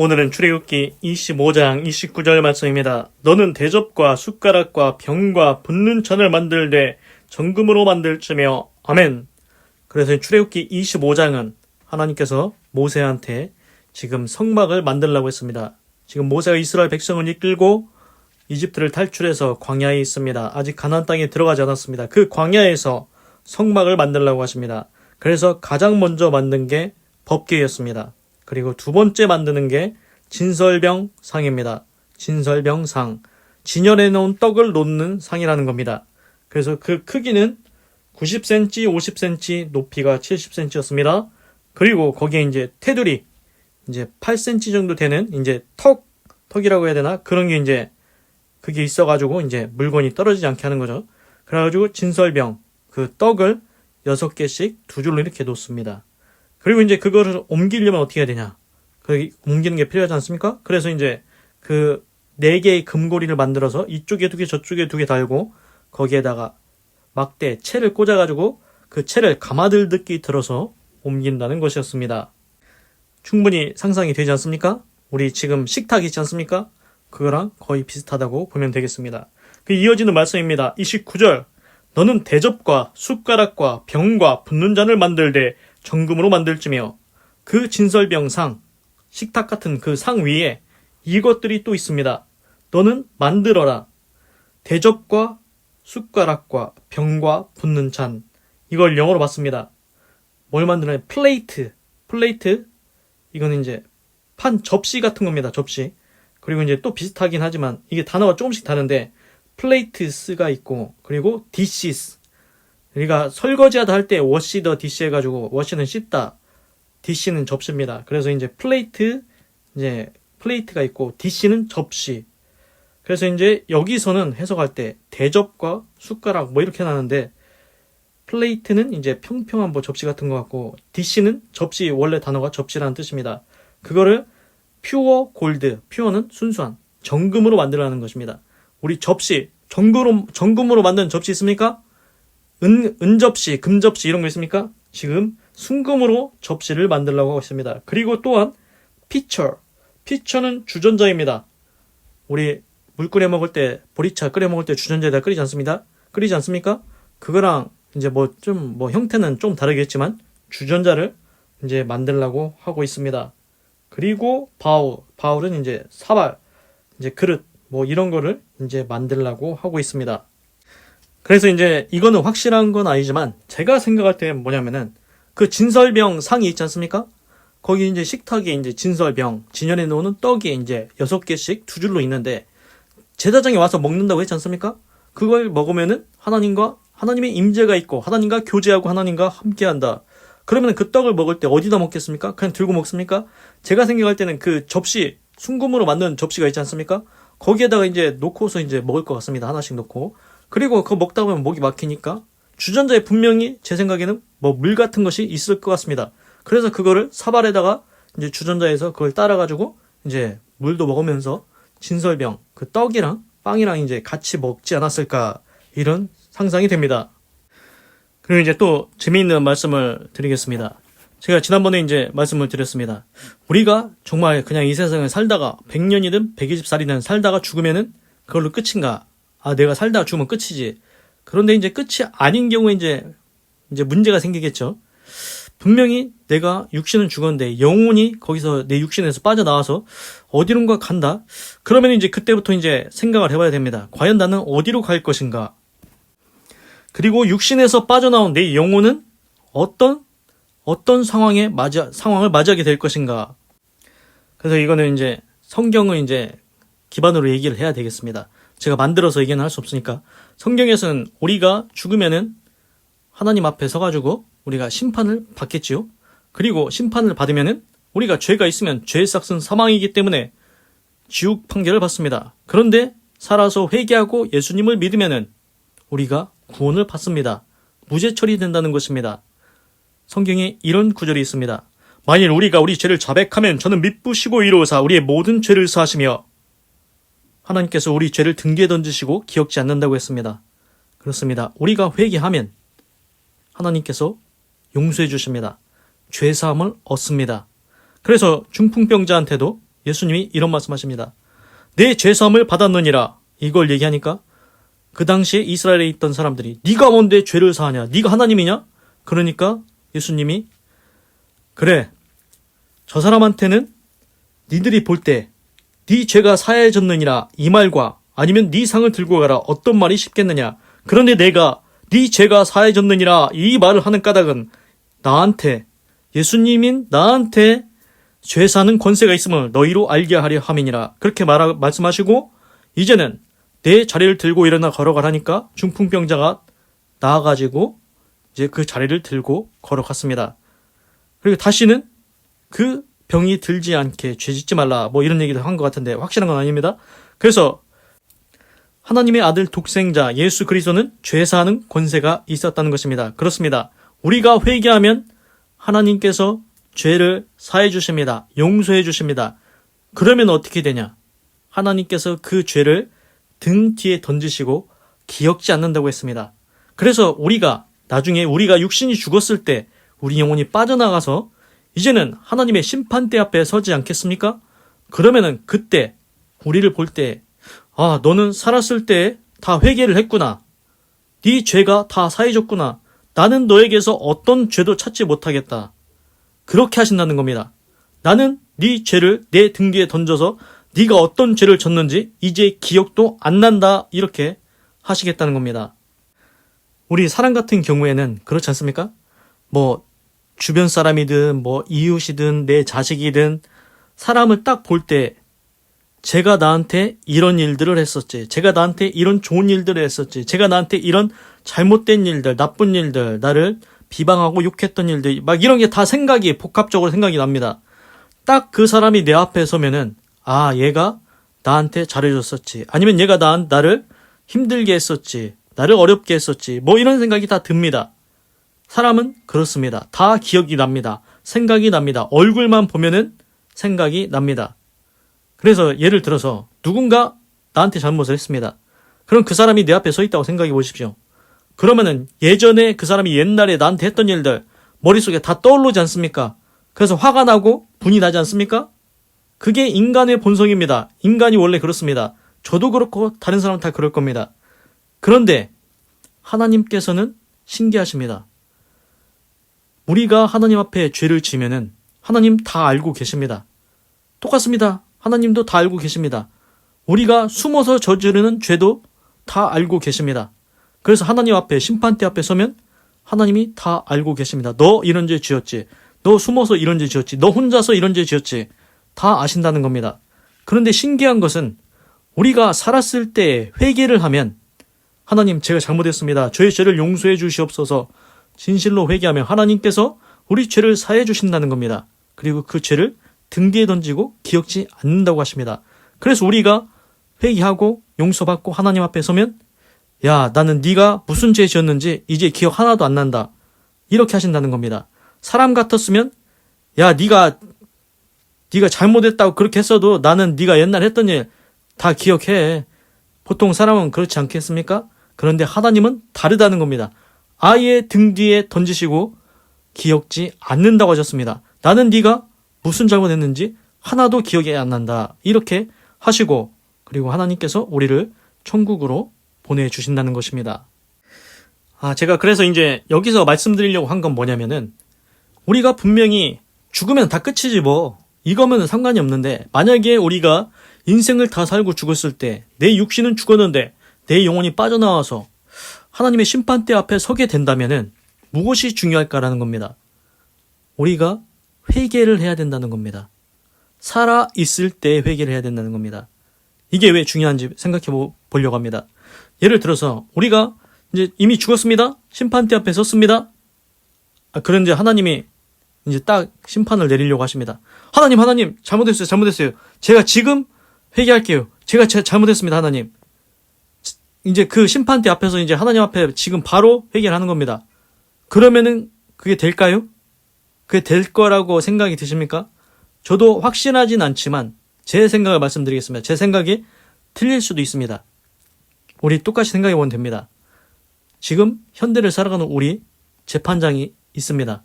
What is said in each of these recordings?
오늘은 출애굽기 25장 29절 말씀입니다. 너는 대접과 숟가락과 병과 붓는 잔을 만들되 정금으로 만들지며 아멘. 그래서 출애굽기 25장은 하나님께서 모세한테 지금 성막을 만들라고 했습니다. 지금 모세가 이스라엘 백성을 이끌고 이집트를 탈출해서 광야에 있습니다. 아직 가나안 땅에 들어가지 않았습니다. 그 광야에서 성막을 만들라고 하십니다. 그래서 가장 먼저 만든 게 법궤였습니다. 그리고 두 번째 만드는 게 진설병 상입니다. 진설병 상. 진열해 놓은 떡을 놓는 상이라는 겁니다. 그래서 그 크기는 90cm, 50cm, 높이가 70cm였습니다. 그리고 거기에 이제 테두리, 이제 8cm 정도 되는 이제 턱이라고 해야 되나? 그런 게 이제 그게 있어가지고 이제 물건이 떨어지지 않게 하는 거죠. 그래가지고 진설병, 그 떡을 6개씩 두 줄로 이렇게 놓습니다. 그리고 이제 그거를 옮기려면 어떻게 해야 되냐? 옮기는 게 필요하지 않습니까? 그래서 이제 그 4개의 금고리를 만들어서 이쪽에 2개, 저쪽에 2개 달고 거기에다가 막대, 채를 꽂아가지고 그 채를 가마들듯이 들어서 옮긴다는 것이었습니다. 충분히 상상이 되지 않습니까? 우리 지금 식탁 있지 않습니까? 그거랑 거의 비슷하다고 보면 되겠습니다. 그 이어지는 말씀입니다. 29절. 너는 대접과 숟가락과 병과 붓는 잔을 만들되 정금으로 만들지며 그 진설병상, 식탁 같은 그 상 위에 이것들이 또 있습니다. 너는 만들어라. 대접과 숟가락과 병과 붓는 잔. 이걸 영어로 봤습니다. 뭘 만드나요? 플레이트. 이거는 이제 접시 같은 겁니다. 접시. 그리고 이제 또 비슷하긴 하지만 이게 단어가 조금씩 다른데 플레이트스가 있고 그리고 디시스. 우리가 설거지하다 할 때 워시 더 디시 해가지고 워시는 씻다, 디시는 접시입니다. 그래서 이제 플레이트가 있고 디시는 접시. 그래서 이제 여기서는 해석할 때 대접과 숟가락 뭐 이렇게 나는데 플레이트는 이제 평평한 뭐 접시 같은 것 같고 디시는 접시, 원래 단어가 접시라는 뜻입니다. 그거를 퓨어 골드, 퓨어는 순수한 정금으로 만들어라는 것입니다. 우리 접시, 정금으로 만든 접시 있습니까? 은접시, 금접시 이런 거 있습니까? 지금 순금으로 접시를 만들려고 하고 있습니다. 그리고 또한 피처는 주전자입니다. 우리 물 끓여 먹을 때, 보리차 끓여 먹을 때 주전자에다 끓이지 않습니까? 그거랑 이제 형태는 좀 다르겠지만 주전자를 이제 만들려고 하고 있습니다. 그리고 바울은 이제 사발, 이제 그릇 뭐 이런 거를 이제 만들려고 하고 있습니다. 그래서 이제 이거는 확실한 건 아니지만 제가 생각할 때 뭐냐면은 그 진설병 상이 있지 않습니까? 거기 이제 식탁에 이제 진설병, 진열해 놓는 떡이 이제 6개씩 두 줄로 있는데 제사장이 와서 먹는다고 했지 않습니까? 그걸 먹으면은 하나님의 임재가 있고 하나님과 교제하고 하나님과 함께한다. 그러면 그 떡을 먹을 때 어디다 먹겠습니까? 그냥 들고 먹습니까? 제가 생각할 때는 그 접시, 순금으로 만든 접시가 있지 않습니까? 거기에다가 이제 놓고서 이제 먹을 것 같습니다. 하나씩 놓고. 그리고 그거 먹다 보면 목이 막히니까 주전자에 분명히 제 생각에는 뭐 물 같은 것이 있을 것 같습니다. 그래서 그거를 사발에다가 이제 주전자에서 그걸 따라가지고 이제 물도 먹으면서 진설병, 그 떡이랑 빵이랑 이제 같이 먹지 않았을까, 이런 상상이 됩니다. 그리고 이제 또 재미있는 말씀을 드리겠습니다. 제가 지난번에 이제 말씀을 드렸습니다. 우리가 정말 그냥 이 세상을 살다가 100년이든 120살이든 살다가 죽으면은 그걸로 끝인가? 내가 살다가 죽으면 끝이지. 그런데 이제 끝이 아닌 경우에 이제 문제가 생기겠죠. 분명히 내가 육신은 죽었는데 영혼이 거기서 내 육신에서 빠져나와서 어디론가 간다? 그러면 이제 그때부터 이제 생각을 해봐야 됩니다. 과연 나는 어디로 갈 것인가? 그리고 육신에서 빠져나온 내 영혼은 어떤 상황을 맞이하게 될 것인가? 그래서 이거는 이제 성경을 이제 기반으로 얘기를 해야 되겠습니다. 제가 만들어서 얘기는 할 수 없으니까. 성경에서는 우리가 죽으면은 하나님 앞에 서가지고 우리가 심판을 받겠지요. 그리고 심판을 받으면은 우리가 죄가 있으면 죄의 삭은 사망이기 때문에 지옥 판결을 받습니다. 그런데 살아서 회개하고 예수님을 믿으면은 우리가 구원을 받습니다. 무죄 처리된다는 것입니다. 성경에 이런 구절이 있습니다. 만일 우리가 우리 죄를 자백하면 저는 미쁘시고 이로사 우리의 모든 죄를 사하시며, 하나님께서 우리 죄를 등뒤에 던지시고 기억지 않는다고 했습니다. 그렇습니다. 우리가 회개하면 하나님께서 용서해 주십니다. 죄사함을 얻습니다. 그래서 중풍병자한테도 예수님이 이런 말씀하십니다. 내 죄사함을 받았느니라. 이걸 얘기하니까 그 당시에 이스라엘에 있던 사람들이 네가 뭔데 죄를 사하냐? 네가 하나님이냐? 그러니까 예수님이 그래, 저 사람한테는 니들이 볼 때 네 죄가 사해졌느니라 이 말과 아니면 네 상을 들고 가라 어떤 말이 쉽겠느냐? 그런데 내가 네 죄가 사해졌느니라 이 말을 하는 까닭은 나한테, 예수님인 나한테 죄 사는 권세가 있음을 너희로 알게 하려 함이니라. 그렇게 말씀하시고 이제는 내 자리를 들고 일어나 걸어가라니까 중풍병자가 나와가지고 이제 그 자리를 들고 걸어갔습니다. 그리고 다시는 그 병이 들지 않게 죄 짓지 말라 뭐 이런 얘기도 한 것 같은데 확실한 건 아닙니다. 그래서 하나님의 아들 독생자 예수 그리스도는 죄 사하는 권세가 있었다는 것입니다. 그렇습니다. 우리가 회개하면 하나님께서 죄를 사해 주십니다. 용서해 주십니다. 그러면 어떻게 되냐? 하나님께서 그 죄를 등 뒤에 던지시고 기억지 않는다고 했습니다. 그래서 우리가 나중에 우리가 육신이 죽었을 때 우리 영혼이 빠져나가서 이제는 하나님의 심판대 앞에 서지 않겠습니까? 그러면은 그때 우리를 볼 때 아, 너는 살았을 때 다 회개를 했구나. 네 죄가 다 사해졌구나. 나는 너에게서 어떤 죄도 찾지 못하겠다. 그렇게 하신다는 겁니다. 나는 네 죄를 내 등 뒤에 던져서 네가 어떤 죄를 졌는지 이제 기억도 안 난다. 이렇게 하시겠다는 겁니다. 우리 사람 같은 경우에는 그렇지 않습니까? 뭐 주변 사람이든 뭐 이웃이든 내 자식이든 사람을 딱 볼 때 제가 나한테 이런 일들을 했었지. 제가 나한테 이런 좋은 일들을 했었지. 제가 나한테 이런 잘못된 일들, 나쁜 일들, 나를 비방하고 욕했던 일들 막 이런 게 다 생각이 복합적으로 생각이 납니다. 딱 그 사람이 내 앞에 서면은 아, 얘가 나한테 잘해줬었지. 아니면 얘가 나를 힘들게 했었지. 나를 어렵게 했었지. 뭐 이런 생각이 다 듭니다. 사람은 그렇습니다. 다 기억이 납니다. 생각이 납니다. 얼굴만 보면은 생각이 납니다. 그래서 예를 들어서 누군가 나한테 잘못을 했습니다. 그럼 그 사람이 내 앞에 서 있다고 생각해 보십시오. 그러면은 예전에 그 사람이 옛날에 나한테 했던 일들 머릿속에 다 떠오르지 않습니까? 그래서 화가 나고 분이 나지 않습니까? 그게 인간의 본성입니다. 인간이 원래 그렇습니다. 저도 그렇고 다른 사람은 다 그럴 겁니다. 그런데 하나님께서는 신기하십니다. 우리가 하나님 앞에 죄를 지면은 하나님 다 알고 계십니다. 똑같습니다. 하나님도 다 알고 계십니다. 우리가 숨어서 저지르는 죄도 다 알고 계십니다. 그래서 하나님 앞에 심판대 앞에 서면 하나님이 다 알고 계십니다. 너 이런 죄 지었지. 너 숨어서 이런 죄 지었지. 너 혼자서 이런 죄 지었지. 다 아신다는 겁니다. 그런데 신기한 것은 우리가 살았을 때 회개를 하면 하나님 제가 잘못했습니다. 저의 죄를 용서해 주시옵소서. 진실로 회개하면 하나님께서 우리 죄를 사해 주신다는 겁니다. 그리고 그 죄를 등 뒤에 던지고 기억지 않는다고 하십니다. 그래서 우리가 회개하고 용서받고 하나님 앞에 서면 야, 나는 네가 무슨 죄 지었는지 이제 기억 하나도 안 난다. 이렇게 하신다는 겁니다. 사람 같았으면 야, 네가 잘못했다고 그렇게 했어도 나는 네가 옛날 했던 일 다 기억해. 보통 사람은 그렇지 않겠습니까? 그런데 하나님은 다르다는 겁니다. 아예 등 뒤에 던지시고 기억지 않는다고 하셨습니다. 나는 네가 무슨 잘못했는지 하나도 기억이 안 난다. 이렇게 하시고 그리고 하나님께서 우리를 천국으로 보내주신다는 것입니다. 제가 그래서 이제 여기서 말씀드리려고 한 건 뭐냐면은 우리가 분명히 죽으면 다 끝이지 뭐 이거면 상관이 없는데 만약에 우리가 인생을 다 살고 죽었을 때 내 육신은 죽었는데 내 영혼이 빠져나와서 하나님의 심판대 앞에 서게 된다면은 무엇이 중요할까라는 겁니다. 우리가 회개를 해야 된다는 겁니다. 살아 있을 때 회개를 해야 된다는 겁니다. 이게 왜 중요한지 생각해 보려고 합니다. 예를 들어서 우리가 이제 이미 죽었습니다. 심판대 앞에 섰습니다. 그런데 하나님이 이제 딱 심판을 내리려고 하십니다. 하나님 잘못했어요. 제가 지금 회개할게요. 제가 잘못했습니다. 하나님. 이제 그 심판대 앞에서 이제 하나님 앞에 지금 바로 회개를 하는 겁니다. 그러면은 그게 될까요? 그게 될 거라고 생각이 드십니까? 저도 확신하진 않지만 제 생각을 말씀드리겠습니다. 제 생각이 틀릴 수도 있습니다. 우리 똑같이 생각해 보면 됩니다. 지금 현대를 살아가는 우리 재판장이 있습니다.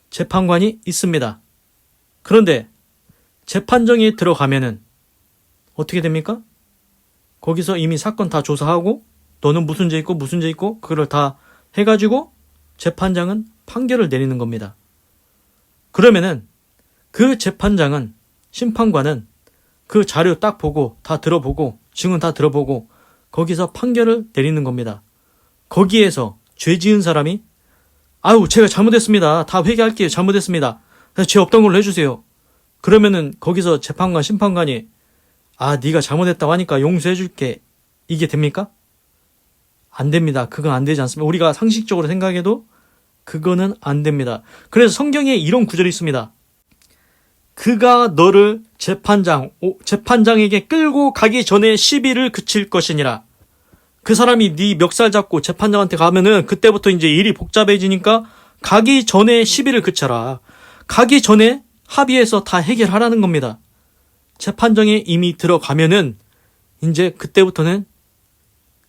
재판관이 있습니다. 그런데 재판정에 들어가면은 어떻게 됩니까? 거기서 이미 사건 다 조사하고 너는 무슨 죄 있고 무슨 죄 있고 그걸 다 해가지고 재판장은 판결을 내리는 겁니다. 그러면은 그 재판장은 심판관은 그 자료 딱 보고 다 들어보고 증언 다 들어보고 거기서 판결을 내리는 겁니다. 거기에서 죄 지은 사람이 아유 제가 잘못했습니다. 다 회개할게요. 잘못했습니다. 죄 없던 걸로 해주세요. 그러면은 거기서 재판관 심판관이 아 네가 잘못했다고 하니까 용서해줄게. 이게 됩니까? 안 됩니다. 그건 안 되지 않습니다. 우리가 상식적으로 생각해도 그거는 안 됩니다. 그래서 성경에 이런 구절이 있습니다. 그가 너를 재판장에게 끌고 가기 전에 시비를 그칠 것이니라. 그 사람이 네 멱살 잡고 재판장한테 가면은 그때부터 이제 일이 복잡해지니까 가기 전에 시비를 그쳐라. 가기 전에 합의해서 다 해결하라는 겁니다. 재판정에 이미 들어가면은 이제 그때부터는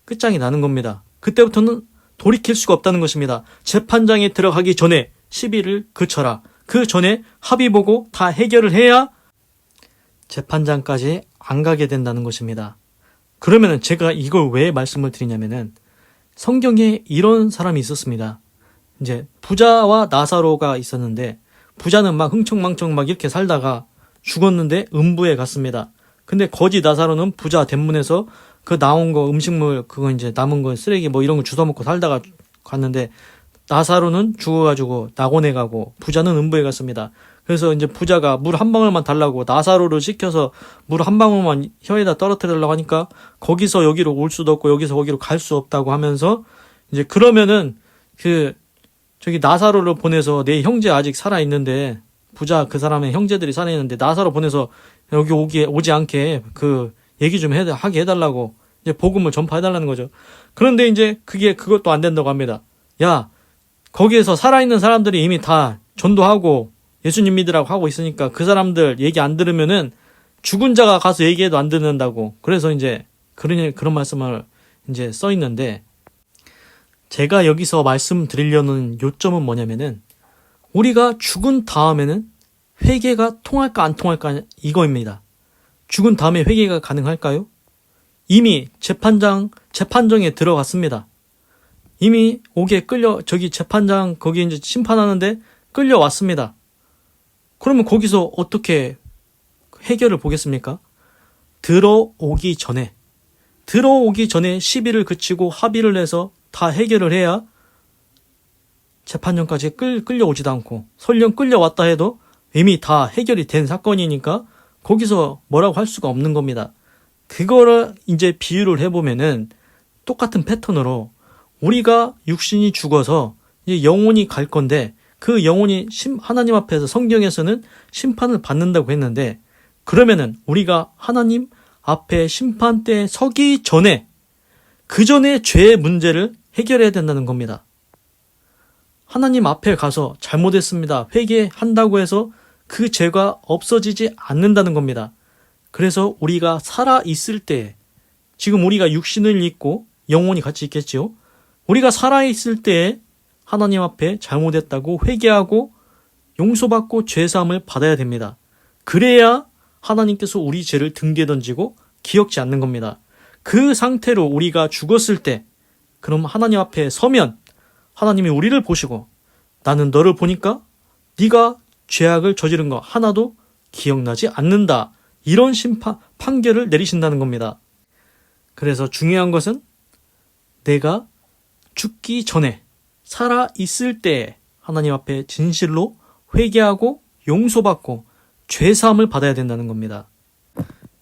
끝장이 나는 겁니다. 그때부터는 돌이킬 수가 없다는 것입니다. 재판장에 들어가기 전에 시비를 그쳐라. 그 전에 합의 보고 다 해결을 해야 재판장까지 안 가게 된다는 것입니다. 그러면은 제가 이걸 왜 말씀을 드리냐면은 성경에 이런 사람이 있었습니다. 이제 부자와 나사로가 있었는데 부자는 막 흥청망청 막 이렇게 살다가 죽었는데 음부에 갔습니다. 근데 거지 나사로는 부자 대문에서 그 나온 거 음식물 그거 이제 남은 거 쓰레기 뭐 이런 거 주워 먹고 살다가 갔는데 나사로는 죽어가지고 낙원에 가고 부자는 음부에 갔습니다. 그래서 이제 부자가 물 한 방울만 달라고 나사로를 시켜서 물 한 방울만 혀에다 떨어뜨려 달라고 하니까 거기서 여기로 올 수도 없고 여기서 거기로 갈 수 없다고 하면서 이제 그러면은 저기 나사로를 보내서 내 형제 아직 살아 있는데 부자 그 사람의 형제들이 살아 있는데 나사로 보내서 여기 오지 않게 그 얘기 좀 하게 해달라고 이제 복음을 전파해달라는 거죠. 그런데 이제 그것도 안 된다고 합니다. 야, 거기에서 살아있는 사람들이 이미 다 전도하고 예수님 믿으라고 하고 있으니까 그 사람들 얘기 안 들으면은 죽은 자가 가서 얘기해도 안 듣는다고. 그래서 이제 그런 말씀을 이제 써 있는데 제가 여기서 말씀드리려는 요점은 뭐냐면은 우리가 죽은 다음에는 회개가 통할까 안 통할까 이거입니다. 죽은 다음에 회개가 가능할까요? 이미 재판정에 들어갔습니다. 이미 저기 재판장 거기 이제 심판하는데 끌려왔습니다. 그러면 거기서 어떻게 해결을 보겠습니까? 들어오기 전에 시비를 그치고 합의를 해서 다 해결을 해야 재판정까지 끌려오지도 않고 설령 끌려왔다 해도 이미 다 해결이 된 사건이니까 거기서 뭐라고 할 수가 없는 겁니다. 그거를 이제 비유를 해보면은 똑같은 패턴으로 우리가 육신이 죽어서 이제 영혼이 갈 건데 그 영혼이 하나님 앞에서 성경에서는 심판을 받는다고 했는데 그러면은 우리가 하나님 앞에 심판대에 서기 전에 그 전에 죄의 문제를 해결해야 된다는 겁니다. 하나님 앞에 가서 잘못했습니다. 회개한다고 해서 그 죄가 없어지지 않는다는 겁니다. 그래서 우리가 살아있을 때 지금 우리가 육신을 입고 영혼이 같이 있겠지요. 우리가 살아있을 때에 하나님 앞에 잘못했다고 회개하고 용서받고 죄사함을 받아야 됩니다. 그래야 하나님께서 우리 죄를 등대에 던지고 기억지 않는 겁니다. 그 상태로 우리가 죽었을 때 그럼 하나님 앞에 서면 하나님이 우리를 보시고 나는 너를 보니까 네가 죄악을 저지른 거 하나도 기억나지 않는다. 이런 판결을 내리신다는 겁니다. 그래서 중요한 것은 내가 죽기 전에 살아있을 때 하나님 앞에 진실로 회개하고 용서받고 죄사함을 받아야 된다는 겁니다.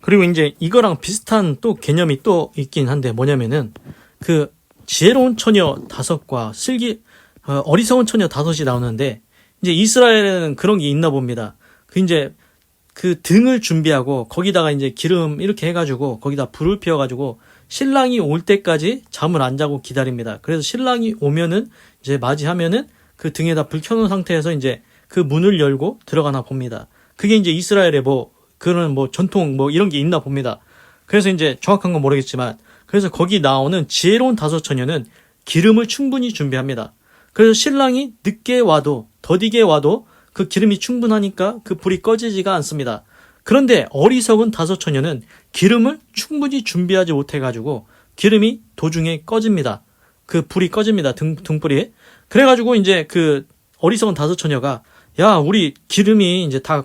그리고 이제 이거랑 비슷한 또 개념이 또 있긴 한데 뭐냐면은 그 지혜로운 처녀 5과 어리석은 처녀 5이 나오는데 이제 이스라엘에는 그런 게 있나 봅니다. 그 등을 준비하고 거기다가 이제 기름 이렇게 해가지고 거기다 불을 피워가지고 신랑이 올 때까지 잠을 안 자고 기다립니다. 그래서 신랑이 오면은 이제 맞이하면은 그 등에다 불 켜놓은 상태에서 이제 그 문을 열고 들어가나 봅니다. 그게 이제 이스라엘의 그런 전통 이런 게 있나 봅니다. 그래서 이제 정확한 건 모르겠지만 그래서 거기 나오는 지혜로운 5 처녀는 기름을 충분히 준비합니다. 그래서 신랑이 늦게 와도 더디게 와도 그 기름이 충분하니까 그 불이 꺼지지가 않습니다. 그런데 어리석은 다섯 처녀는 기름을 충분히 준비하지 못해가지고 기름이 도중에 꺼집니다. 그 불이 꺼집니다. 등불이. 그래가지고 이제 그 어리석은 다섯 처녀가 야, 우리 기름이 이제 다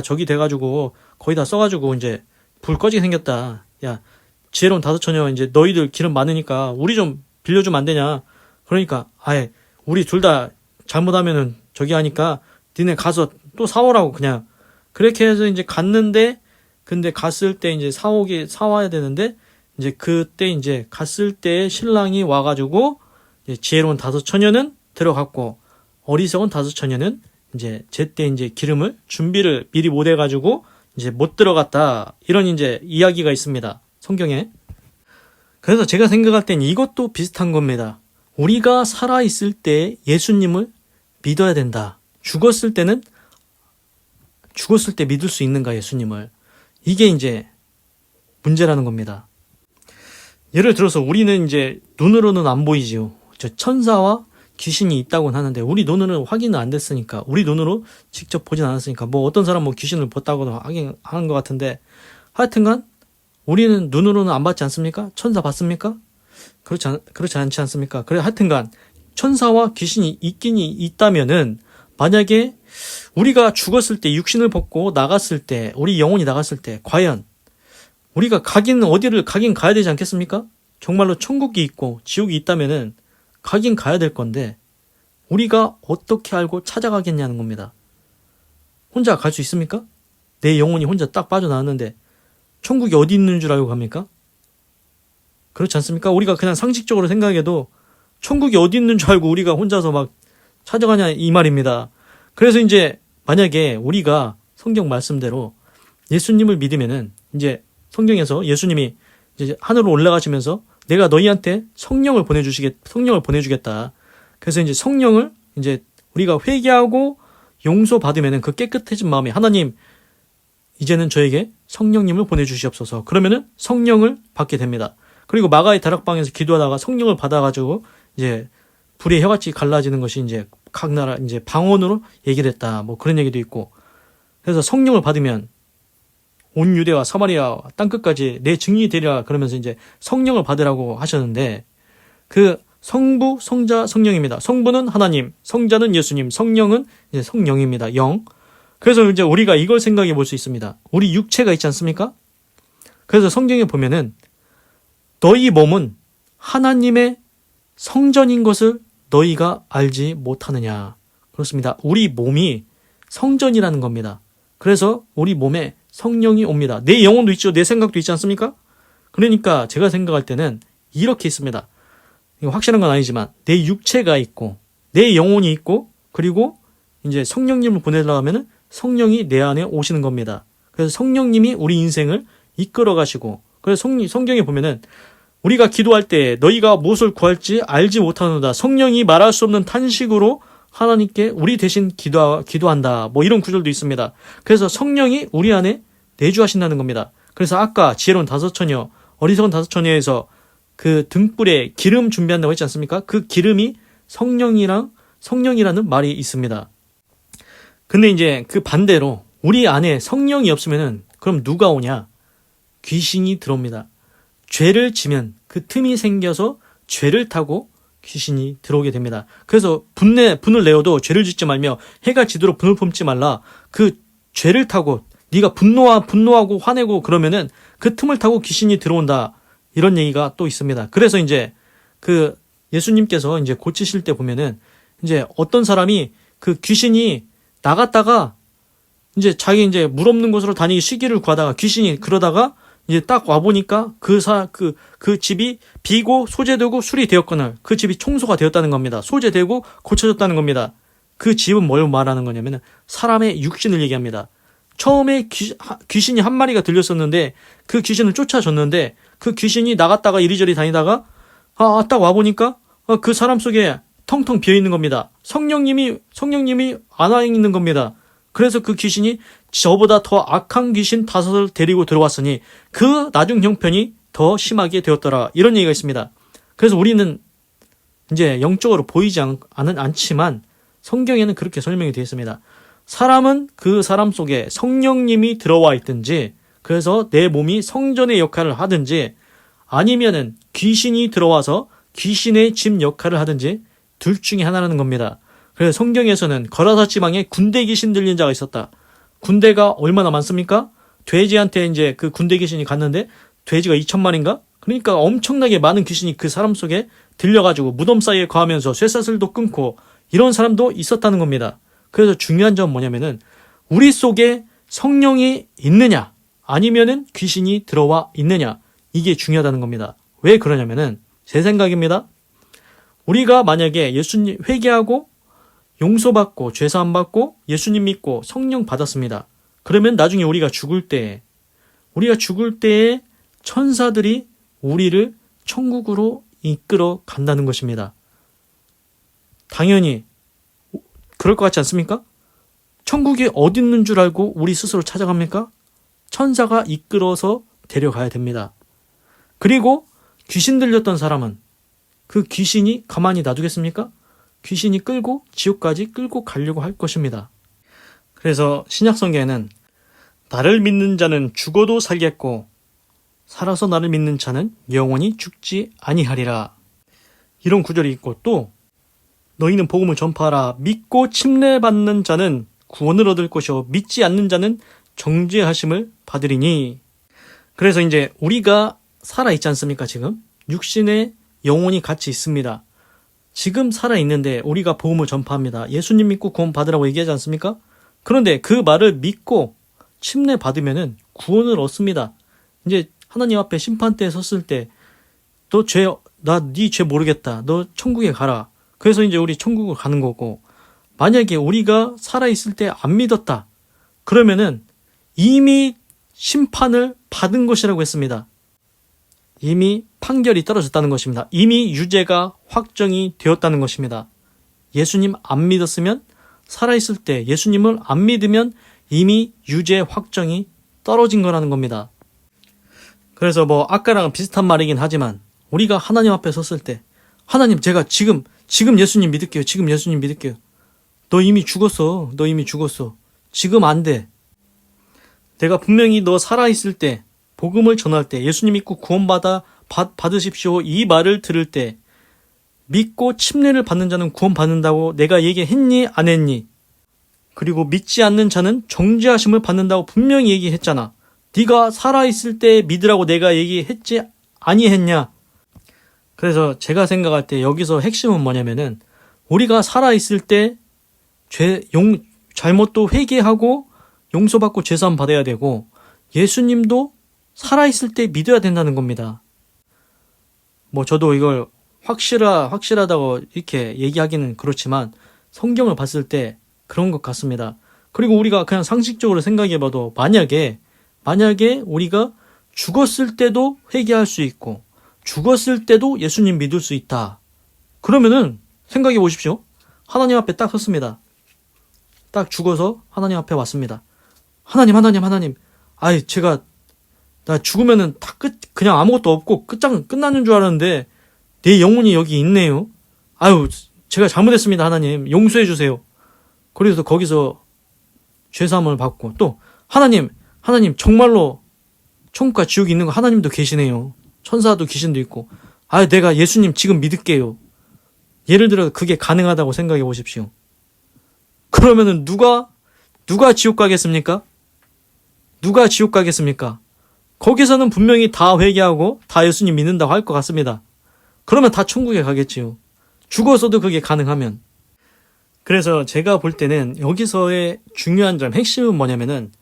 저기 돼가지고 거의 다 써가지고 이제 불 꺼지게 생겼다. 야, 지혜로운 다섯 처녀 이제 너희들 기름 많으니까 우리 좀 빌려주면 안 되냐. 그러니까 아예 우리 둘 다 잘못하면은 저기 하니까 니네 가서 또 사오라고 그냥. 그렇게 해서 이제 갔는데 근데 갔을 때 이제 사와야 되는데 이제 그때 이제 갔을 때 신랑이 와가지고 이제 지혜로운 다섯 처녀는 들어갔고 어리석은 다섯 처녀는 이제 제때 이제 기름을 준비를 미리 못 해가지고 이제 못 들어갔다. 이런 이제 이야기가 있습니다. 성경에. 그래서 제가 생각할 땐 이것도 비슷한 겁니다. 우리가 살아있을 때 예수님을 믿어야 된다. 죽었을 때 믿을 수 있는가, 예수님을. 이게 이제 문제라는 겁니다. 예를 들어서 우리는 이제 눈으로는 안 보이지요. 저 천사와 귀신이 있다고는 하는데 우리 눈으로는 확인은 안 됐으니까, 우리 눈으로 직접 보진 않았으니까 뭐 어떤 사람 뭐 귀신을 봤다고도 하는 것 같은데 하여튼간 우리는 눈으로는 안 봤지 않습니까? 천사 봤습니까? 그렇지 않지 않습니까? 그래 하여튼간 천사와 귀신이 있긴 있다면은 만약에 우리가 죽었을 때 육신을 벗고 나갔을 때 우리 영혼이 나갔을 때 과연 우리가 어디를 가긴 가야 되지 않겠습니까? 정말로 천국이 있고 지옥이 있다면은 가긴 가야 될 건데 우리가 어떻게 알고 찾아가겠냐는 겁니다. 혼자 갈 수 있습니까? 내 영혼이 혼자 딱 빠져나왔는데 천국이 어디 있는 줄 알고 갑니까? 그렇지 않습니까? 우리가 그냥 상식적으로 생각해도 천국이 어디 있는 줄 알고 우리가 혼자서 막 찾아가냐 이 말입니다. 그래서 이제 만약에 우리가 성경 말씀대로 예수님을 믿으면은 이제 성경에서 예수님이 이제 하늘로 올라가시면서 내가 너희한테 성령을 보내주겠다. 그래서 이제 성령을 이제 우리가 회개하고 용서받으면은 그 깨끗해진 마음에 하나님 이제는 저에게 성령님을 보내주시옵소서. 그러면은 성령을 받게 됩니다. 그리고 마가의 다락방에서 기도하다가 성령을 받아가지고 이제 불의 혀같이 갈라지는 것이 이제 각 나라 이제 방언으로 얘기를 했다. 뭐 그런 얘기도 있고. 그래서 성령을 받으면 온 유대와 사마리아 땅끝까지 내 증인이 되리라 그러면서 이제 성령을 받으라고 하셨는데 그 성부, 성자, 성령입니다. 성부는 하나님, 성자는 예수님, 성령은 이제 성령입니다. 영. 그래서 이제 우리가 이걸 생각해 볼 수 있습니다. 우리 육체가 있지 않습니까? 그래서 성경에 보면은 너희 몸은 하나님의 성전인 것을 너희가 알지 못하느냐. 그렇습니다. 우리 몸이 성전이라는 겁니다. 그래서 우리 몸에 성령이 옵니다. 내 영혼도 있죠. 내 생각도 있지 않습니까? 그러니까 제가 생각할 때는 이렇게 있습니다. 이거 확실한 건 아니지만 내 육체가 있고 내 영혼이 있고 그리고 이제 성령님을 보내려고 하면은 성령이 내 안에 오시는 겁니다. 그래서 성령님이 우리 인생을 이끌어 가시고 그래서 성경에 보면은 우리가 기도할 때 너희가 무엇을 구할지 알지 못하노다. 성령이 말할 수 없는 탄식으로 하나님께 우리 대신 기도한다. 뭐 이런 구절도 있습니다. 그래서 성령이 우리 안에 내주하신다는 겁니다. 그래서 아까 지혜로운 다섯 처녀, 어리석은 다섯 처녀에서 그 등불에 기름 준비한다고 했지 않습니까? 그 기름이 성령이라는 말이 있습니다. 근데 이제 그 반대로 우리 안에 성령이 없으면은 그럼 누가 오냐? 귀신이 들어옵니다. 죄를 지면 그 틈이 생겨서 죄를 타고 귀신이 들어오게 됩니다. 그래서 분을 내어도 죄를 짓지 말며 해가 지도록 분을 품지 말라. 그 죄를 타고 네가 분노하고 화내고 그러면은 그 틈을 타고 귀신이 들어온다. 이런 얘기가 또 있습니다. 그래서 이제 그 예수님께서 이제 고치실 때 보면은 이제 어떤 사람이 그 귀신이 나갔다가 이제 자기 이제 물 없는 곳으로 다니기 쉬기를 구하다가 귀신이 그러다가 이제 딱 와보니까 그 집이 비고 소재되고 수리되었거늘 그 집이 청소가 되었다는 겁니다. 소재되고 고쳐졌다는 겁니다. 그 집은 뭘 말하는 거냐면은 사람의 육신을 얘기합니다. 처음에 귀신이 한 마리가 들렸었는데 그 귀신을 쫓아줬는데 그 귀신이 나갔다가 이리저리 다니다가 딱 와보니까 그 사람 속에 텅텅 비어있는 겁니다. 성령님이 안 와 있는 겁니다. 그래서 그 귀신이 저보다 더 악한 귀신 5을 데리고 들어왔으니 그 나중 형편이 더 심하게 되었더라. 이런 얘기가 있습니다. 그래서 우리는 이제 영적으로 보이지 않지만 성경에는 그렇게 설명이 되어 있습니다. 사람은 그 사람 속에 성령님이 들어와 있든지, 그래서 내 몸이 성전의 역할을 하든지, 아니면은 귀신이 들어와서 귀신의 집 역할을 하든지 둘 중에 하나라는 겁니다. 그래서 성경에서는 거라사 지방에 군대 귀신 들린 자가 있었다. 군대가 얼마나 많습니까? 돼지한테 이제 그 군대 귀신이 갔는데 돼지가 2,000마리인가? 그러니까 엄청나게 많은 귀신이 그 사람 속에 들려가지고 무덤 사이에 거하면서 쇠사슬도 끊고 이런 사람도 있었다는 겁니다. 그래서 중요한 점은 뭐냐면은 우리 속에 성령이 있느냐 아니면은 귀신이 들어와 있느냐, 이게 중요하다는 겁니다. 왜 그러냐면은 제 생각입니다. 우리가 만약에 예수님 회개하고 용서받고 죄사함 받고 예수님 믿고 성령 받았습니다. 그러면 나중에 우리가 죽을 때에 천사들이 우리를 천국으로 이끌어 간다는 것입니다. 당연히 그럴 것 같지 않습니까? 천국이 어디 있는 줄 알고 우리 스스로 찾아갑니까? 천사가 이끌어서 데려가야 됩니다. 그리고 귀신 들렸던 사람은 그 귀신이 가만히 놔두겠습니까? 귀신이 끌고 지옥까지 끌고 가려고 할 것입니다. 그래서 신약성경에는 나를 믿는 자는 죽어도 살겠고 살아서 나를 믿는 자는 영원히 죽지 아니하리라, 이런 구절이 있고, 또 너희는 복음을 전파하라. 믿고 침례받는 자는 구원을 얻을 것이요 믿지 않는 자는 정죄하심을 받으리니. 그래서 이제 우리가 살아있지 않습니까? 지금 육신에 영혼이 같이 있습니다. 지금 살아있는데 우리가 복음을 전파합니다. 예수님 믿고 구원 받으라고 얘기하지 않습니까? 그런데 그 말을 믿고 침례 받으면은 구원을 얻습니다. 이제 하나님 앞에 심판대에 섰을 때 너 네 죄 모르겠다, 너 천국에 가라. 그래서 이제 우리 천국을 가는 거고, 만약에 우리가 살아있을 때 안 믿었다 그러면은 이미 심판을 받은 것이라고 했습니다. 이미 판결이 떨어졌다는 것입니다. 이미 유죄가 확정이 되었다는 것입니다. 예수님 안 믿었으면, 살아있을 때 예수님을 안 믿으면 이미 유죄 확정이 떨어진 거라는 겁니다. 그래서 뭐 아까랑 비슷한 말이긴 하지만 우리가 하나님 앞에 섰을 때, 하나님 제가 지금 예수님 믿을게요. 지금 예수님 믿을게요. 너 이미 죽었어. 지금 안 돼. 내가 분명히 너 살아있을 때, 복음을 전할 때, 예수님 믿고 받으십시오 이 말을 들을 때, 믿고 침례를 받는 자는 구원받는다고 내가 얘기했니 안 했니? 그리고 믿지 않는 자는 정죄하심을 받는다고 분명히 얘기했잖아. 네가 살아있을 때 믿으라고 내가 얘기했지 아니했냐? 그래서 제가 생각할 때 여기서 핵심은 뭐냐면은 우리가 살아있을 때 잘못도 회개하고 용서받고 죄사함 받아야 되고, 예수님도 살아있을 때 믿어야 된다는 겁니다. 뭐 저도 이걸 확실하다고 이렇게 얘기하기는 그렇지만 성경을 봤을 때 그런 것 같습니다. 그리고 우리가 그냥 상식적으로 생각해봐도 만약에 우리가 죽었을 때도 회개할 수 있고 죽었을 때도 예수님 믿을 수 있다. 그러면은 생각해 보십시오. 하나님 앞에 딱 섰습니다. 딱 죽어서 하나님 앞에 왔습니다. 하나님. 아이, 나 죽으면은 그냥 아무것도 없고 끝나는 줄 알았는데 내 영혼이 여기 있네요. 아유, 제가 잘못했습니다. 하나님, 용서해 주세요. 그래서 거기서 죄사함을 받고, 또 하나님 정말로 천국과 지옥이 있는 거 하나님도 계시네요. 천사도 귀신도 있고. 아, 내가 예수님 지금 믿을게요. 예를 들어 그게 가능하다고 생각해 보십시오. 그러면은 누가 지옥 가겠습니까? 누가 지옥 가겠습니까? 거기서는 분명히 다 회개하고 다 예수님 믿는다고 할 것 같습니다. 그러면 다 천국에 가겠지요. 죽어서도 그게 가능하면. 그래서 제가 볼 때는 여기서의 중요한 점, 핵심은 뭐냐면은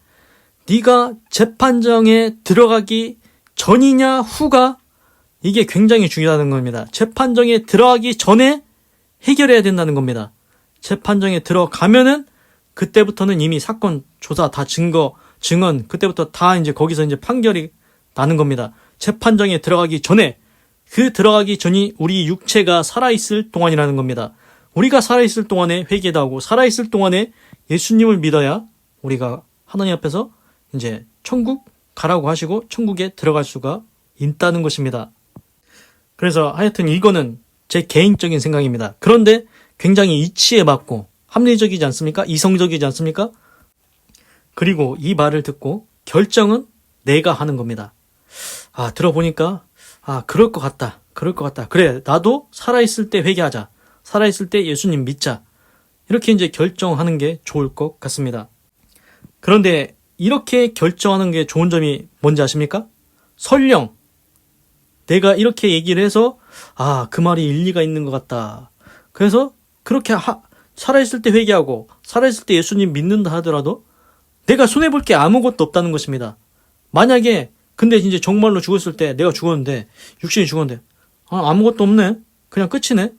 네가 재판정에 들어가기 전이냐 후가, 이게 굉장히 중요하다는 겁니다. 재판정에 들어가기 전에 해결해야 된다는 겁니다. 재판정에 들어가면은 그때부터는 이미 사건 조사 다 증언 그때부터 다 이제 거기서 이제 판결이 나는 겁니다. 재판정에 들어가기 전에, 그 들어가기 전이 우리 육체가 살아있을 동안이라는 겁니다. 우리가 살아있을 동안에 회개도 하고 살아있을 동안에 예수님을 믿어야 우리가 하나님 앞에서 이제 천국 가라고 하시고 천국에 들어갈 수가 있다는 것입니다. 그래서 하여튼 이거는 제 개인적인 생각입니다. 그런데 굉장히 이치에 맞고 합리적이지 않습니까? 이성적이지 않습니까? 그리고 이 말을 듣고 결정은 내가 하는 겁니다. 들어보니까 그럴 것 같다. 그럴 것 같다. 그래, 나도 살아있을 때 회개하자. 살아있을 때 예수님 믿자. 이렇게 이제 결정하는 게 좋을 것 같습니다. 그런데 이렇게 결정하는 게 좋은 점이 뭔지 아십니까? 설령 내가 이렇게 얘기를 해서 그 말이 일리가 있는 것 같다. 그래서 그렇게 살아있을 때 회개하고 살아있을 때 예수님 믿는다 하더라도 내가 손해볼 게 아무것도 없다는 것입니다. 만약에 근데 이제 정말로 죽었을 때 내가 죽었는데 육신이 죽었는데 아무것도 없네. 그냥 끝이네.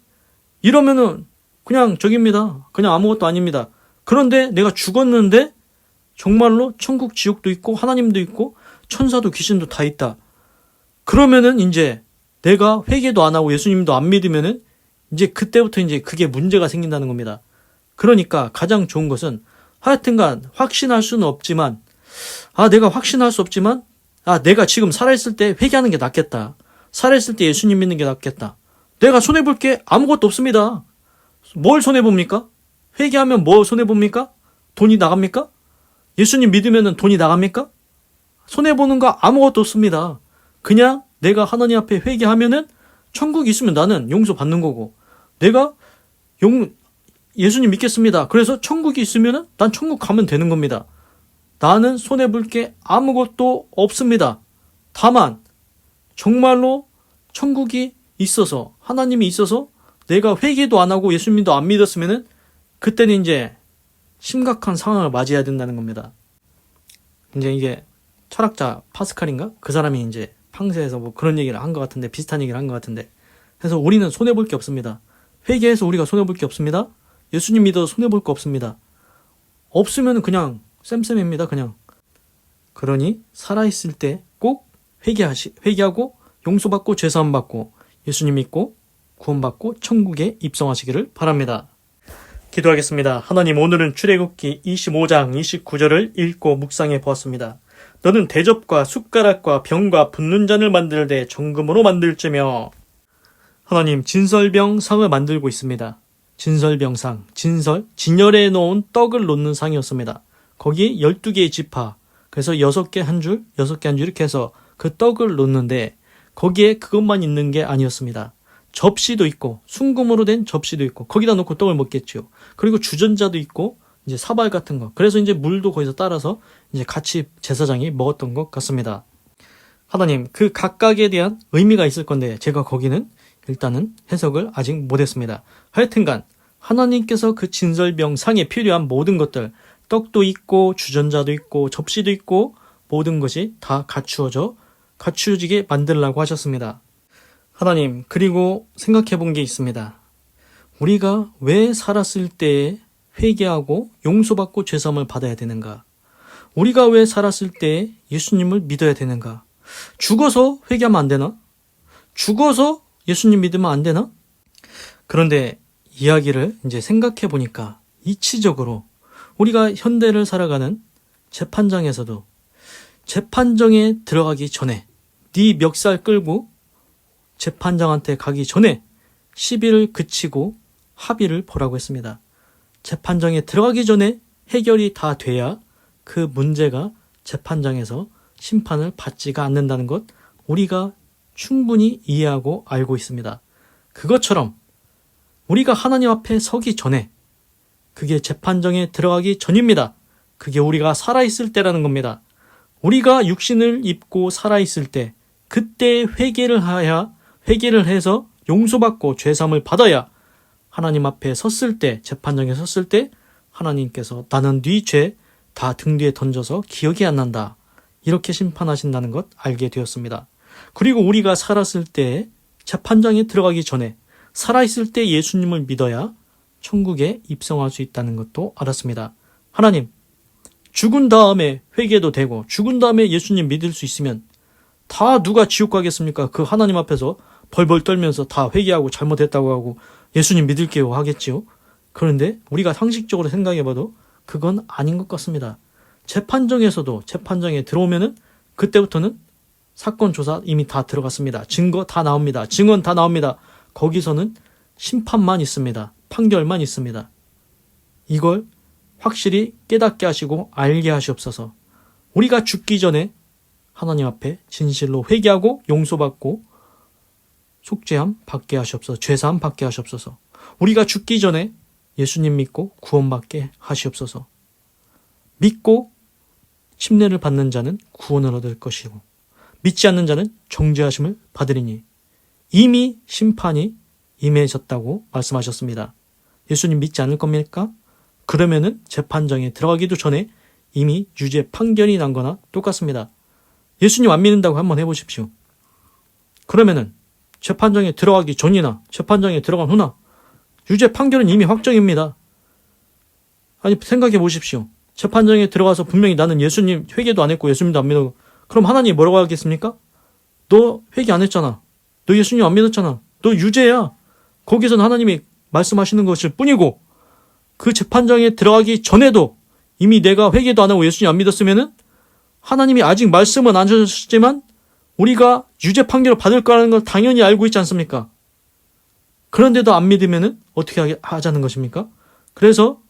이러면은 그냥 저깁니다. 그냥 아무것도 아닙니다. 그런데 내가 죽었는데 정말로 천국 지옥도 있고 하나님도 있고 천사도 귀신도 다 있다. 그러면은 이제 내가 회개도 안 하고 예수님도 안 믿으면은 이제 그때부터 이제 그게 문제가 생긴다는 겁니다. 그러니까 가장 좋은 것은 하여튼간 확신할 수는 없지만 내가 확신할 수 없지만 내가 지금 살아있을 때 회개하는 게 낫겠다. 살아있을 때 예수님 믿는 게 낫겠다. 내가 손해볼 게 아무것도 없습니다. 뭘 손해봅니까? 회개하면 뭐 손해봅니까? 돈이 나갑니까? 예수님 믿으면 돈이 나갑니까? 손해보는 거 아무것도 없습니다. 그냥 내가 하나님 앞에 회개하면은 천국 있으면 나는 용서 받는 거고 내가 예수님 믿겠습니다. 그래서 천국이 있으면은 난 천국 가면 되는 겁니다. 나는 손해볼 게 아무것도 없습니다. 다만 정말로 천국이 있어서 하나님이 있어서 내가 회개도 안 하고 예수님도 안 믿었으면은 그때는 이제 심각한 상황을 맞이해야 된다는 겁니다. 이제 이게 철학자 파스칼인가? 그 사람이 이제 팡세에서 뭐 그런 얘기를 한 것 같은데 비슷한 얘기를 한 것 같은데 그래서 우리는 손해볼 게 없습니다. 회개해서 우리가 손해볼 게 없습니다. 예수님 믿어서 손해볼 거 없습니다. 없으면 그냥 쌤쌤입니다. 그냥. 그러니 살아있을 때 꼭 회개하고 용서받고 죄사함 받고 예수님 믿고 구원받고 천국에 입성하시기를 바랍니다. 기도하겠습니다. 하나님, 오늘은 출애굽기 25장 29절을 읽고 묵상해 보았습니다. 너는 대접과 숟가락과 병과 붓는 잔을 만들되 정금으로 만들지며. 하나님, 진설병상을 만들고 있습니다. 진설병상, 진열에 놓은 떡을 놓는 상이었습니다. 거기에 12개의 지파, 그래서 6개 한 줄, 6개 한 줄 이렇게 해서 그 떡을 놓는데 거기에 그것만 있는 게 아니었습니다. 접시도 있고 순금으로 된 접시도 있고 거기다 놓고 떡을 먹겠죠. 그리고 주전자도 있고 이제 사발 같은 거. 그래서 이제 물도 거기서 따라서 이제 같이 제사장이 먹었던 것 같습니다. 하나님, 그 각각에 대한 의미가 있을 건데 제가 거기는 일단은 해석을 아직 못했습니다. 하여튼간 하나님께서 그 진설병상에 필요한 모든 것들, 떡도 있고 주전자도 있고 접시도 있고 모든 것이 다 갖추어지게 만들라고 하셨습니다. 하나님, 그리고 생각해 본 게 있습니다. 우리가 왜 살았을 때에 회개하고 용서받고 죄사함을 받아야 되는가? 우리가 왜 살았을 때에 예수님을 믿어야 되는가? 죽어서 회개하면 안 되나? 죽어서 예수님 믿으면 안 되나? 그런데 이야기를 이제 생각해 보니까 이치적으로 우리가 현대를 살아가는 재판장에서도 재판정에 들어가기 전에 네 멱살 끌고 재판장한테 가기 전에 시비를 그치고 합의를 보라고 했습니다. 재판정에 들어가기 전에 해결이 다 돼야 그 문제가 재판장에서 심판을 받지가 않는다는 것 우리가 충분히 이해하고 알고 있습니다. 그것처럼 우리가 하나님 앞에 서기 전에 그게 재판정에 들어가기 전입니다. 그게 우리가 살아있을 때라는 겁니다. 우리가 육신을 입고 살아있을 때 그때 회개를 해서 용서받고 죄사함을 받아야 하나님 앞에 섰을 때 재판정에 섰을 때 하나님께서 나는 네 죄 다 등 뒤에 던져서 기억이 안 난다. 이렇게 심판하신다는 것 알게 되었습니다. 그리고 우리가 살았을 때 재판장에 들어가기 전에 살아있을 때 예수님을 믿어야 천국에 입성할 수 있다는 것도 알았습니다. 하나님, 죽은 다음에 회개도 되고 죽은 다음에 예수님 믿을 수 있으면 다 누가 지옥 가겠습니까? 그 하나님 앞에서 벌벌 떨면서 다 회개하고 잘못했다고 하고 예수님 믿을게요 하겠지요. 그런데 우리가 상식적으로 생각해봐도 그건 아닌 것 같습니다. 재판정에서도 재판정에 들어오면은 그때부터는 사건 조사 이미 다 들어갔습니다. 증거 다 나옵니다. 증언 다 나옵니다. 거기서는 심판만 있습니다. 판결만 있습니다. 이걸 확실히 깨닫게 하시고 알게 하시옵소서. 우리가 죽기 전에 하나님 앞에 진실로 회개하고 용서받고 속죄함 받게 하시옵소서. 죄사함 받게 하시옵소서. 우리가 죽기 전에 예수님 믿고 구원받게 하시옵소서. 믿고 침례를 받는 자는 구원을 얻을 것이고 믿지 않는 자는 정죄하심을 받으리니 이미 심판이 임해졌다고 말씀하셨습니다. 예수님 믿지 않을 겁니까? 그러면은 재판정에 들어가기도 전에 이미 유죄 판결이 난 거나 똑같습니다. 예수님 안 믿는다고 한번 해보십시오. 그러면은 재판정에 들어가기 전이나 재판정에 들어간 후나 유죄 판결은 이미 확정입니다. 아니 생각해 보십시오. 재판정에 들어가서 분명히 나는 예수님 회개도 안 했고 예수님도 안 믿어. 그럼 하나님이 뭐라고 하겠습니까? 너 회개 안 했잖아. 너 예수님 안 믿었잖아. 너 유죄야. 거기서는 하나님이 말씀하시는 것일 뿐이고 그 재판정에 들어가기 전에도 이미 내가 회개도 안 하고 예수님 안 믿었으면은 하나님이 아직 말씀은 안 주셨지만 우리가 유죄 판결을 받을 거라는 걸 당연히 알고 있지 않습니까? 그런데도 안 믿으면은 어떻게 하자는 것입니까? 그래서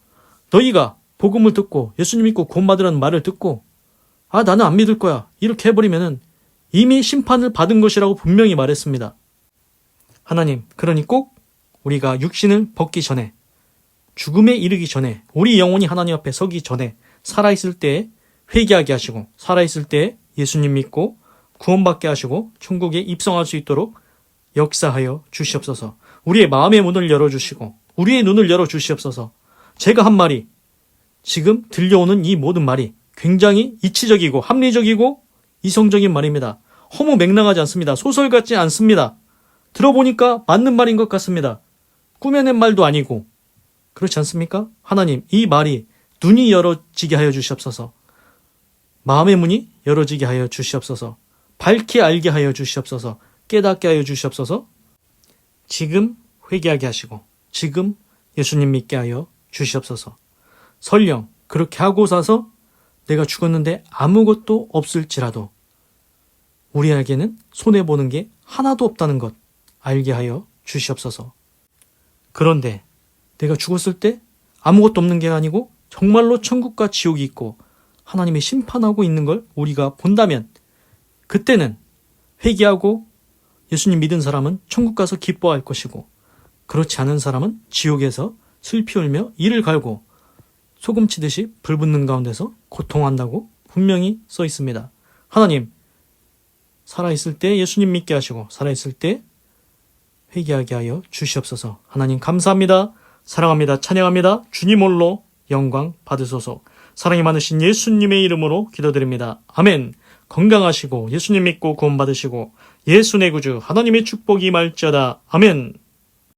너희가 복음을 듣고 예수님 믿고 구원받으라는 말을 듣고 나는 안 믿을 거야. 이렇게 해버리면은 이미 심판을 받은 것이라고 분명히 말했습니다. 하나님, 그러니 꼭 우리가 육신을 벗기 전에 죽음에 이르기 전에 우리 영혼이 하나님 앞에 서기 전에 살아있을 때에 회개하게 하시고 살아있을 때에 예수님 믿고 구원받게 하시고 천국에 입성할 수 있도록 역사하여 주시옵소서. 우리의 마음의 문을 열어주시고 우리의 눈을 열어주시옵소서. 제가 한 말이 지금 들려오는 이 모든 말이 굉장히 이치적이고 합리적이고 이성적인 말입니다. 허무맹랑하지 않습니다. 소설 같지 않습니다. 들어보니까 맞는 말인 것 같습니다. 꾸며낸 말도 아니고 그렇지 않습니까? 하나님, 이 말이 눈이 열어지게 하여 주시옵소서. 마음의 문이 열어지게 하여 주시옵소서. 밝게 알게 하여 주시옵소서. 깨닫게 하여 주시옵소서. 지금 회개하게 하시고 지금 예수님 믿게 하여 주시옵소서. 설령 그렇게 하고 사서 내가 죽었는데 아무것도 없을지라도 우리에게는 손해보는 게 하나도 없다는 것 알게 하여 주시옵소서. 그런데 내가 죽었을 때 아무것도 없는 게 아니고 정말로 천국과 지옥이 있고 하나님이 심판하고 있는 걸 우리가 본다면 그때는 회개하고 예수님 믿은 사람은 천국 가서 기뻐할 것이고 그렇지 않은 사람은 지옥에서 슬피 울며 이를 갈고 소금 치듯이 불 붙는 가운데서 고통한다고 분명히 써 있습니다. 하나님, 살아있을 때 예수님 믿게 하시고 살아있을 때 회개하게 하여 주시옵소서. 하나님 감사합니다. 사랑합니다. 찬양합니다. 주님 홀로 영광 받으소서. 사랑이 많으신 예수님의 이름으로 기도드립니다. 아멘. 건강하시고 예수님 믿고 구원 받으시고 예수 내 구주 하나님의 축복이 임할지어다. 아멘.